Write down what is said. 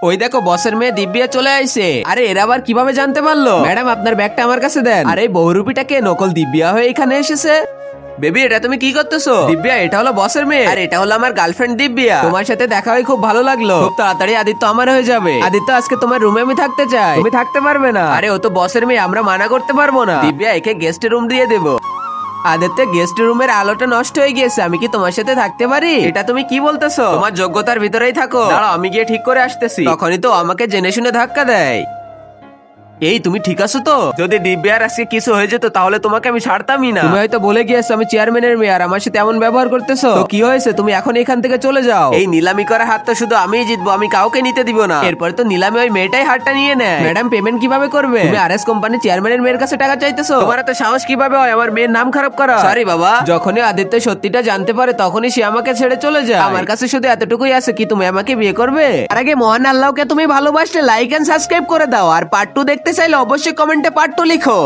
ওই দেখো বসের মেয়ে দিব্যা চলে আইছে। আরে এরা আবার কিভাবে জানতে পারলো? ম্যাডাম আপনার ব্যাগটা আমার কাছে দেন। আরে বহুরূপীটাকে নকল দিব্যা হয়ে এখানে এসেছে। বেবি এটা তুমি কি করতেছো? দিব্যা এটা হলো বসের মেয়ে আর এটা হলো আমার গার্লফ্রেন্ড দিব্যা। তোমার সাথে দেখা হয়ে খুব ভালো লাগলো। খুব তাড়াতাড়ি আদিত্য আমার হয়ে যাবে। আদিত্য আজকে তোমার রুমে আমি থাকতে চাই। তুমি থাকতে পারবে না। আরে ও তো বসের মেয়ে, আমরা মানা করতে পারবো না। দিব্যা একে গেস্ট রুম দিয়ে দেবো। আদিত্য গেস্ট রুমের আলোটা নষ্ট হয়ে গিয়েছে, আমি কি তোমার সাথে থাকতে পারি? এটা তুমি কি বলতেছো? তোমার যোগ্যতার ভিতরেই থাকো। দাঁড়াও আমি গিয়ে ঠিক করে আসতেছি। তখনই তো আমাকে জেনে শুনে ধাক্কা দেয়। এই তুমি ঠিক আছো তো? যদি দিব্যার আজকে কিছু হয়ে যেত তাহলে তোমাকে আমি ছাড়তামই না। তুমি হয়তো বলে গিয়েছো আমি চেয়ারম্যানের মেয়ে আর আমার সাথে এমন ব্যবহার করতেছো। তো কি হয়েছে, তুমি এখন এখান থেকে চলে যাও। এই নিলামি করা হাত তো শুধু আমিই জিতবো, আমি কাউকে নিতে দিব না। এরপরে তো নিলামে ওই মেয়েটাই হাতটা নিয়ে নেয়। ম্যাডাম পেমেন্ট কিভাবে করবে? তুমি আরএস কোম্পানির চেয়ারম্যানের মেয়ের কাছে টাকা চাইতেছো? তোমার এত সাহস কিভাবে হয় আমার মেয়ের নাম খারাপ করা? সরি বাবা। যখনই আদিত্য সত্যিটা জানতে পারে তখনই সে আমাকে ছেড়ে চলে যায়। আমার কাছে শুধু এতটুকুই আছে, কি তুমি আমাকে বিয়ে করবে? আর আগে মহান আল্লাহকে তুমি ভালোবাসলে লাইক এন্ড সাবস্ক্রাইব করে দাও। আর পার্ট 2 দেখতে চাইলে অবশ্যই কমেন্টে পার্ট 2 লিখো।